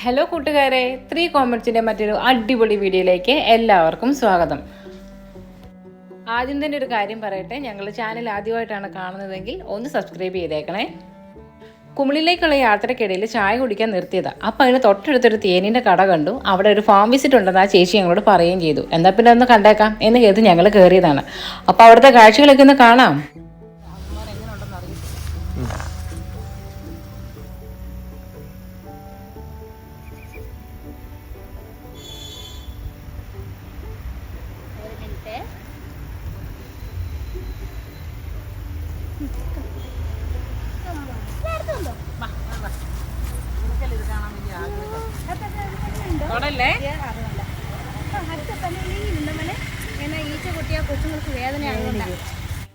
Hello കൂട്ടുകാരെ, 3 കോമറ്റ്സിൻ്റെ മറ്റൊരു അടിപൊളി വീഡിയോയിലേക്ക് എല്ലാവർക്കും സ്വാഗതം. ആദ്യം തന്നെ ഒരു കാര്യം പറയട്ടെ, ഞങ്ങൾ ചാനൽ ആദ്യമായിട്ടാണ് കാണുന്നതെങ്കിൽ ഒന്ന് സബ്സ്ക്രൈബ് ചെയ്തേക്കണേ. കുമിളിലേക്കുള്ള യാത്രക്കിടയിൽ ചായ കുടിക്കാൻ നിർത്തിയതാണ്. അപ്പോൾ അതിന് തൊട്ടടുത്തൊരു തേനീൻ്റെ കട കണ്ടു. അവിടെ ഒരു ഫാം വിസിറ്റ് ഉണ്ടെന്ന് ആ ചേച്ചി ഞങ്ങളോട് പറയുകയും ചെയ്തു. എന്നാൽ പിന്നെ ഒന്ന് കണ്ടേക്കാം എന്ന് കേട്ട് ഞങ്ങൾ കയറിയതാണ്. അപ്പോൾ അവിടുത്തെ കാഴ്ചകളൊക്കെ ഒന്ന് കാണാം.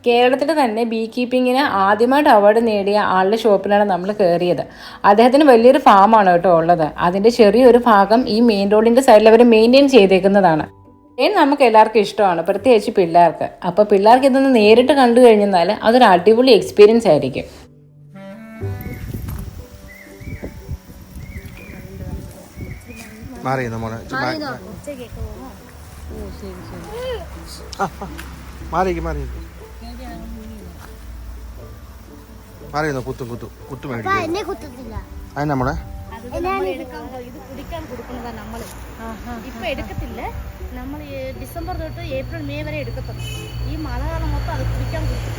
കേരളത്തിൽ തന്നെ ബീ കീപ്പിങ്ങിന് ആദ്യമായിട്ട് അവാർഡ് നേടിയ ആളുടെ ഷോപ്പിലാണ് നമ്മൾ കയറിയത്. അദ്ദേഹത്തിന് വലിയൊരു ഫാമാണ് കേട്ടോ ഉള്ളത്. അതിൻ്റെ ചെറിയൊരു ഭാഗം ഈ മെയിൻ റോഡിൻ്റെ സൈഡിൽ അവർ മെയിൻറ്റെയിൻ ചെയ്തേക്കുന്നതാണ്. നമുക്ക് എല്ലാവർക്കും ഇഷ്ടമാണ്, പ്രത്യേകിച്ച് പിള്ളേർക്ക്. അപ്പോൾ പിള്ളേർക്ക് ഇതൊന്ന് നേരിട്ട് കണ്ടു കഴിഞ്ഞാൽ അതൊരു അടിപൊളി എക്സ്പീരിയൻസ് ആയിരിക്കും. ഇപ്പൊ എടുക്കത്തില്ല, നമ്മൾ ഡിസംബർ തൊട്ട് ഏപ്രിൽ മെയ് വരെ എടുക്കത്തുള്ളൂ. ഈ മഴക്കാലം മൊത്തം അത് കുടിക്കാൻ കൊടുക്കും.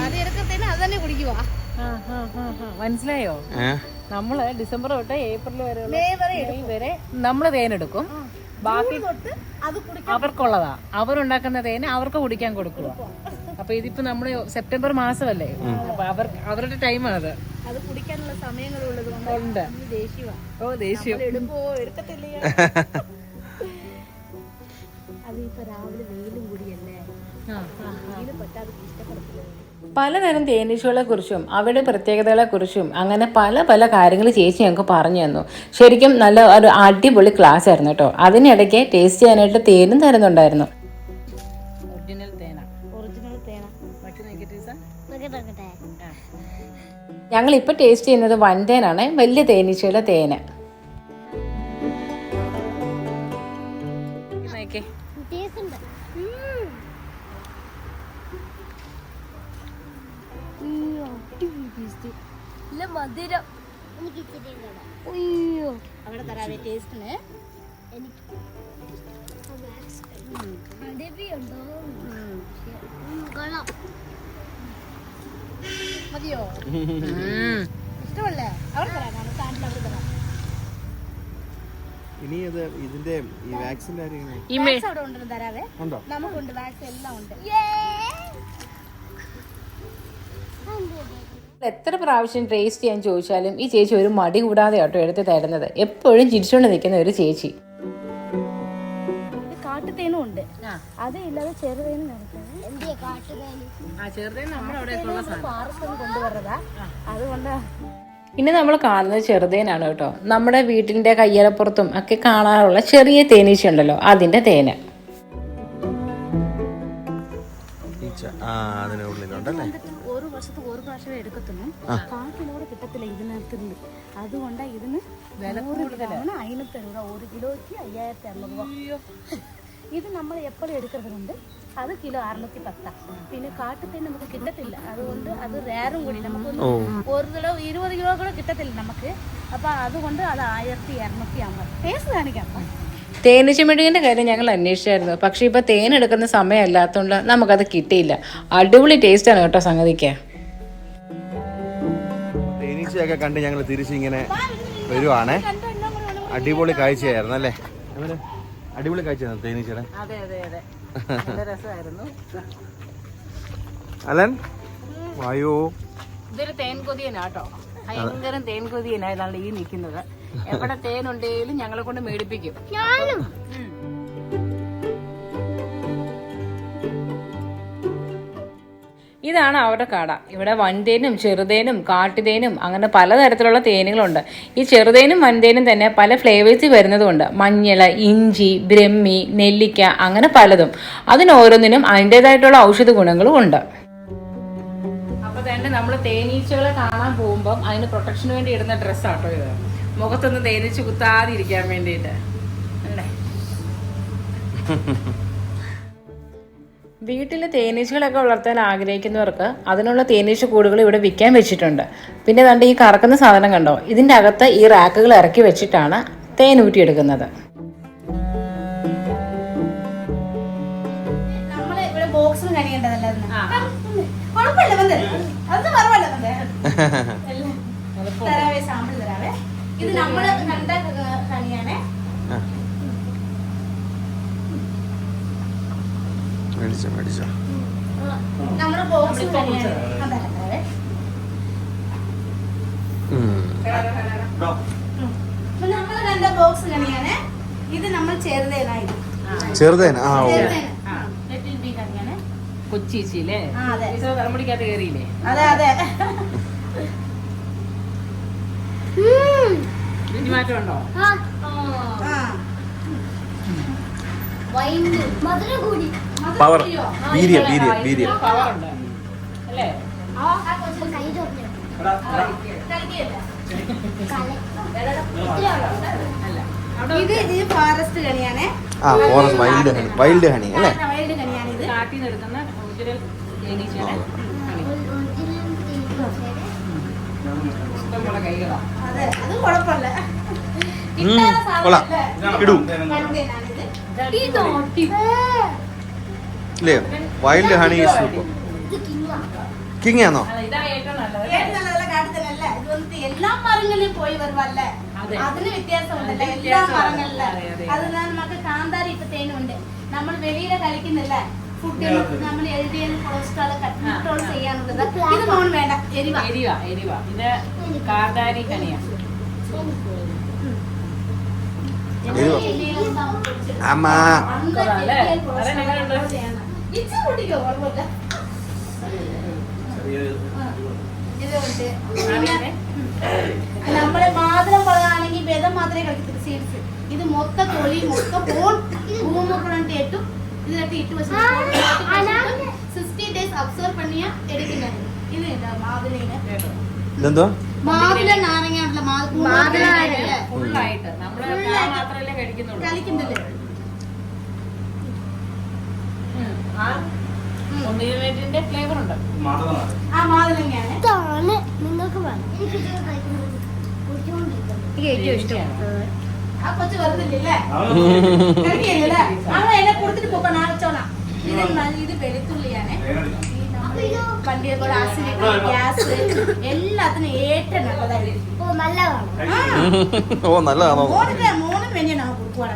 അത് എടുക്കത്തേന് അത് തന്നെ കുടിക്കുക. മനസ്സിലായോ? നമ്മള് ഡിസംബർ തൊട്ട് ഏപ്രിൽ വരെ നമ്മള് തേനെടുക്കും. ബാക്കി അവർക്കുള്ളതാ, അവരുണ്ടാക്കുന്ന തേന് അവർക്ക് കുടിക്കാൻ കൊടുക്കുക. അപ്പൊ ഇതിപ്പോ നമ്മള് സെപ്റ്റംബർ മാസമല്ലേ, അപ്പൊ അവരുടെ ടൈമാണത്. അത് കുടിക്കാനുള്ള സമയങ്ങളുള്ളത് ഉണ്ട്. ദേഷ്യം എടുക്കോ എടുക്കത്തില്ല. അതിപ്പോ രാവിലെ വെയിലും കൂടിയല്ലേ, വെയില് പറ്റാതെ ഇഷ്ടപ്പെടത്തില്ല. പലതരം തേനീച്ചകളെ കുറിച്ചും അവരുടെ പ്രത്യേകതകളെ കുറിച്ചും അങ്ങനെ പല പല കാര്യങ്ങൾ ചേച്ചി ഞങ്ങൾക്ക് പറഞ്ഞു തന്നു. ശരിക്കും നല്ല ഒരു അടിപൊളി ക്ലാസ് ആയിരുന്നു കേട്ടോ. അതിനിടയ്ക്ക് ടേസ്റ്റ് ചെയ്യാനായിട്ട് തേനും തരുന്നുണ്ടായിരുന്നു. ഞങ്ങൾ ഇപ്പൊ ടേസ്റ്റ് ചെയ്യുന്നത് വൻതേനാണ്, വലിയ തേനീച്ചയുടെ തേന്. മധുരം അവിടെ തരാവേ ടേസ്റ്റിന്. മതിയോ? ഇഷ്ടമല്ലേ? അവിടെ തരാനാണ് സ്റ്റാൻഡിൽ അവിടെ തരാം. ഇനി ഇതിന്റെ ഈ വാക്സിൻ അവിടെ ഉണ്ടെന്ന് തരാവേ. നമുക്കുണ്ട് വാക്സിൻ, എല്ലാം ഉണ്ട്. എത്ര പ്രാവശ്യം ടേസ്റ്റ് ചെയ്യാൻ ചോദിച്ചാലും ഈ ചേച്ചി ഒരു മടി കൂടാതെ കേട്ടോ എടുത്ത് തരുന്നത്. എപ്പോഴും ചിരിച്ചുകൊണ്ട് നിൽക്കുന്ന ഒരു ചേച്ചി. കാട്ടുതേനും ഉണ്ട്, അത് ഇല്ലാതെ ചെറുതേനും കൊണ്ടുവരതാ. അതുകൊണ്ട് പിന്നെ നമ്മൾ കാണുന്നത് ചെറുതേനാണ് കേട്ടോ. നമ്മുടെ വീട്ടിന്റെ കയ്യലപ്പുറത്തും ഒക്കെ കാണാറുള്ള ചെറിയ തേനീച്ച ഉണ്ടല്ലോ, അതിന്റെ തേന്. ഒരു വർഷത്ത് ഒരു പ്രാവശ്യമേ എടുക്കത്തുള്ളൂ. കാട്ടിനോട് കിട്ടത്തില്ല ഇതിനകത്ത്. അതുകൊണ്ട് ഇതിന് വില കൂടുതലാണ്. 500 രൂപ, 1 കിലോയ്ക്ക് 5600 രൂപ. ഇത് നമ്മൾ എപ്പോഴും എടുക്കുന്നതുകൊണ്ട് അത് കിലോ 610. പിന്നെ കാട്ടുതേൻ നമുക്ക് കിട്ടത്തില്ല, അതുകൊണ്ട് അത് റേറും കൂടി. നമുക്കൊന്ന് 1 കിലോ 20 കിലോ കൂടെ കിട്ടത്തില്ല നമുക്ക്. അപ്പൊ അതുകൊണ്ട് അത് 1250. ടേസ്റ്റ് കാണിക്കാം. തേനീച്ചമെഴുകിൻ്റെ കാര്യം ഞങ്ങൾ അന്വേഷിച്ചായിരുന്നു, പക്ഷേ ഇപ്പോൾ തേൻ എടുക്കുന്ന സമയമല്ലാത്തതുകൊണ്ട് നമുക്കത് കിട്ടിയില്ല. അടിപൊളി ടേസ്റ്റാണ് കേട്ടോ സംഗതിക്ക്. തേനീച്ചയൊക്കെ കണ്ട് ഞങ്ങൾ തിരിച്ചിങ്ങനെ വരുവാണേ. അടിപൊളി കാഴ്ചയായിരുന്നു അല്ലേ? അടിപൊളി കാഴ്ചയായിരുന്നു തേനീച്ചയുടെ. അലൻ വായോ, ഇതൊരു തേൻ കൊതിയനാട്ടോ. ഭയങ്കര തേൻ കൊതിയനായതാണ് ഈ നിൽക്കുന്നത്. എവിടെ തേനുണ്ടെങ്കിലും ഞങ്ങളെ കൊണ്ട് മേടിപ്പിക്കും. ഇതാണ് അവരുടെ കട. ഇവിടെ വൻതേനും ചെറുതേനും കാട്ടുതേനും അങ്ങനെ പലതരത്തിലുള്ള തേനുകളുണ്ട്. ഈ ചെറുതേനും വൻതേനും തന്നെ പല ഫ്ലേവേഴ്സ് വരുന്നതുകൊണ്ട് മഞ്ഞൾ, ഇഞ്ചി, ബ്രഹ്മി, നെല്ലിക്ക അങ്ങനെ പലതും. അതിനോരോന്നിനും അതിൻ്റെതായിട്ടുള്ള ഔഷധ ഗുണങ്ങളും ഉണ്ട്. അപ്പോൾ തന്നെ നമ്മൾ തേനീച്ചകളെ കാണാൻ പോകുമ്പം അതിന് പ്രൊട്ടക്ഷന് വേണ്ടി ഇടുന്ന ഡ്രസ്സാട്ടോ ഇത്. മുഖത്തൊന്ന് തേനീച്ച കുത്താതിരിക്കാൻ വേണ്ടിയിട്ട് അല്ലേ. വീട്ടിൽ തേനീച്ചകളൊക്കെ വളർത്താൻ ആഗ്രഹിക്കുന്നവർക്ക് അതിനുള്ള തേനീച്ച കൂടുകൾ ഇവിടെ വിൽക്കാൻ വെച്ചിട്ടുണ്ട്. പിന്നെ കണ്ട് ഈ കറക്കുന്ന സാധനം കണ്ടോ, ഇതിൻ്റെ അകത്ത് ഈ റാക്കുകൾ ഇറക്കി വെച്ചിട്ടാണ് തേൻ ഊറ്റിയെടുക്കുന്നത്. ബോക്സിൽ കഴിയേണ്ടതല്ലേ സാമ്പിൾ തരാവേ. ഇത് നമ്മള് കണ്ട കണിയാണേ. നമ്മുടെ ബോക്സിൽ കണിയാണ്. നമ്മള് കണ്ട ബോക്സ് കണിയാണ്. ഇത് നമ്മൾ ചെറുതേനായി ചെറുതേന കൊച്ചിയില്ലേ തലമുടിക്കകത്ത് കയറിയില്ലേ. അതെ അതെ. മാറ്റം ഉണ്ടോ? പവർ വീര്യം പവർ ഉണ്ട് അല്ലേ. ഇത് ഫോറസ്റ്റ് കണിയാണേ. വൈൽഡ് ഹണി അല്ലേ. വൈൽഡ് കണിയാണ് ഇത്. കാട്ടിൽ നിന്ന് എടുക്കുന്ന ഒറിജിനൽ തേനീച്ചയാണ്. ഇഷ്ടംപോലെ കൈകളാ. അതെ, അത് കുഴപ്പമില്ല. വൈൽഡ് ഹണി കിങ് ആണോ? എല്ലാ മരങ്ങളിലും പോയി വരുവല്ലേ, അതിന് വ്യത്യാസമുണ്ടല്ലോ എല്ലാ മരങ്ങളിലും. അത് നമുക്ക് കാന്താരി ഇപ്പൊ തേനുണ്ട്. നമ്മൾ വെളിയിലെ കഴിക്കുന്നില്ല ഫുഡ്, നമ്മൾ LDL കൊളസ്ട്രോൾ കൺട്രോൾ ചെയ്യാനുള്ളത്. ഇത് മോൻ വേണ്ട, എരിവ. ഇത് കാന്താരി കണിയാ. അമ്മ നമ്മളെ മാതളം മുളകാണെങ്കിൽ ബദം മാത്രമേ കളിക്കത്തില്ല സീഡ്സ്. ഇത് മൊത്തം തൊലി മൊത്തം ഭൂമുക്കളുണ്ട് ഇട്ടും ഇതിലിട്ട് ഇട്ട് വെച്ച് 60 days അബ്സർവ് പണിയാ എടുക്കുന്നത്. ഇത് മാതളീന് ഇതെന്തോ മാതള നാരങ്ങ കളിക്കുന്നില്ലേ. ഫ്ലേവർ ഉണ്ട്. ആ മാതളങ്ങയാണ് ഏറ്റവും ഇഷ്ടമാണ്. ആ കൊച്ചു വെറുതില്ലേ കഴിക്കില്ലേ. അങ്ങനെ എന്നെ കൊടുത്തിട്ട് പോക്കണം ആച്ചോളാം. ഇത് വെളുത്തുള്ളിയാണ്. വണ്ടിയെ കൂടെ ആസിഡിറ്റി ഗ്യാസ് എല്ലാത്തിനും ഏറ്റവും നല്ലതായിരിക്കും. മോനും വേണ്ടിയാണ് കൊടുക്കുവാണ്.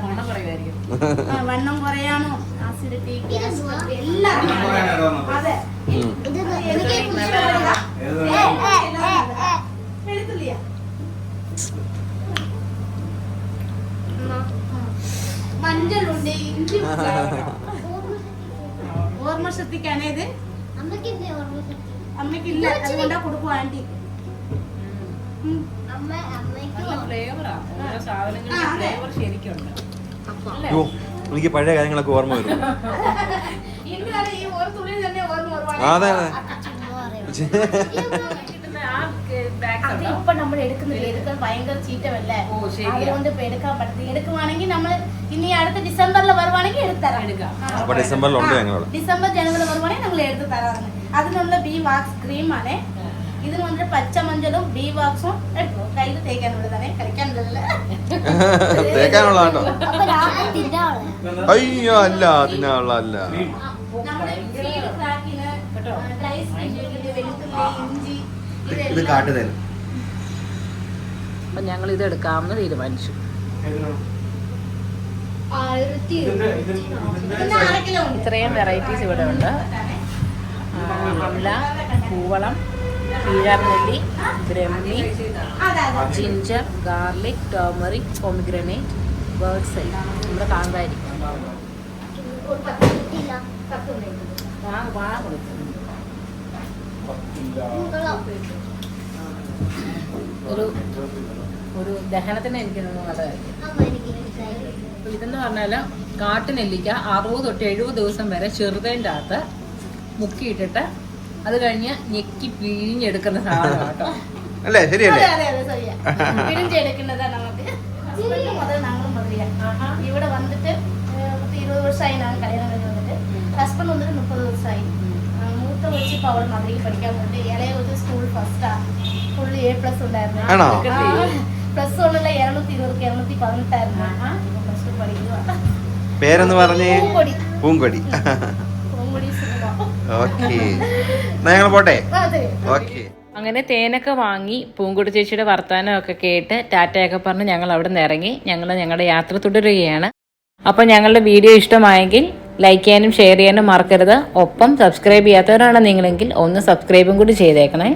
വണ്ണം കുറയാനോ ആസിഡിറ്റി ഗ്യാസ് എല്ലാം. അതെ, വെളുത്തുള്ളിയാ. മഞ്ഞളുണ്ട്, ഇഞ്ചി. ഓർമ്മശക്തിക്കാണ് ഇത്. അമ്മയ്ക്കില്ല, അതുകൊണ്ടാ കൊടുക്കും ആന്റി. എനിക്ക് പഴയ കാര്യങ്ങളൊക്കെ ഓർമ്മ വരും. ഈ ഒരു തുണി തന്നെ ഓർമ്മ വരുവാണ്. അതെ ഇപ്പൊ നമ്മൾ എടുക്കുന്നില്ല, എടുക്കാൻ ഭയങ്കര ചീറ്റമല്ലേ, അതുകൊണ്ട് ഇപ്പൊ എടുക്കാൻ പറ്റത്തില്ല. എടുക്കുവാണെങ്കിൽ നമ്മൾ ഇനി അടുത്ത ഡിസംബറിൽ വരുവാണെങ്കിൽ എടുത്തരാം. ഡിസംബർ ജനുവരി വരുവാണെങ്കിൽ ഞങ്ങൾ എടുത്ത് തരാറുണ്ട്. അതിനുള്ള ബി വാക്സ് ക്രീമാണ്. ഇതിന് വന്നിട്ട് പച്ചമഞ്ചളും ബി വാക്സും എടുക്കും. കയ്യിൽ തേക്കാനുള്ളതാണ്, കളിക്കാനുള്ളതല്ല. അയ്യോ അല്ല, അതിനുള്ള അല്ല. ഇത് കാട്ടുതേൻ. അപ്പൊ ഞങ്ങൾ ഇത് എടുക്കാമെന്ന് തീരുമാനിച്ചു. ഇത്രയും വെറൈറ്റീസ് ഇവിടെ ഉണ്ട്. അമല, പൂവളം, പീഴാർനെല്ലി, brahmi, ginger, garlic, turmeric, pomegranate, ബേർഡ് സെൽ, നമ്മുടെ കാന്താരി. ഒരു ദഹനത്തിന് എനിക്ക് നല്ലതായിരിക്കും. അപ്പോൾ ഇതെന്ന് പറഞ്ഞാൽ കാട്ടുനെല്ലിക്ക 60 തൊട്ട് 70 ദിവസം വരെ ചെറുതേൻ്റെ അകത്ത് മുക്കിയിട്ടിട്ട് അത് കഴിഞ്ഞ് ഞെക്കി പിഴിഞ്ഞെടുക്കുന്ന സാധനം കേട്ടോ. അല്ലേ ശരിയല്ലേ? പിരിഞ്ചെടുക്കുന്നതാ നമുക്ക്. ഹസ്ബൻഡ് മുതൽ ഞങ്ങളും മുതലിയ ഇവിടെ വന്നിട്ട് 20 വർഷമായി ഞാൻ കല്യാണം കഴിഞ്ഞ് വന്നിട്ട്. ഹസ്ബൻഡ് വന്നിട്ട് 30 വർഷമായി. മൂത്ത കൊച്ചി ഇപ്പോൾ അവൾ മധുരയ്ക്ക് പഠിക്കാൻ പോയിട്ട് ഇളയ കൊച്ചു സ്കൂൾ ഫസ്റ്റാ. ഫുള്ള് A+ ഉണ്ടായിരുന്നു. പ്ലസ് 1 220 218 പ്ലസ് 2 പഠിക്കുക. പേരെന്ന് പറഞ്ഞേ? പൂങ്കൊടി. ഓക്കെ, ഞങ്ങൾ പോട്ടെ. ഓക്കെ. അങ്ങനെ തേനൊക്കെ വാങ്ങി പൂങ്കുടി ചേച്ചിയുടെ വർത്തമാനമൊക്കെ കേട്ട് ടാറ്റയൊക്കെ പറഞ്ഞ് ഞങ്ങൾ അവിടെ നിന്ന് ഇറങ്ങി. ഞങ്ങളുടെ യാത്ര തുടരുകയാണ്. അപ്പോൾ ഞങ്ങളുടെ വീഡിയോ ഇഷ്ടമായെങ്കിൽ ലൈക്ക് ചെയ്യാനും ഷെയർ ചെയ്യാനും മറക്കരുത്. ഒപ്പം സബ്സ്ക്രൈബ് ചെയ്യാത്തവരാണ് നിങ്ങളെങ്കിൽ ഒന്ന് സബ്സ്ക്രൈബും കൂടി ചെയ്തേക്കണേ.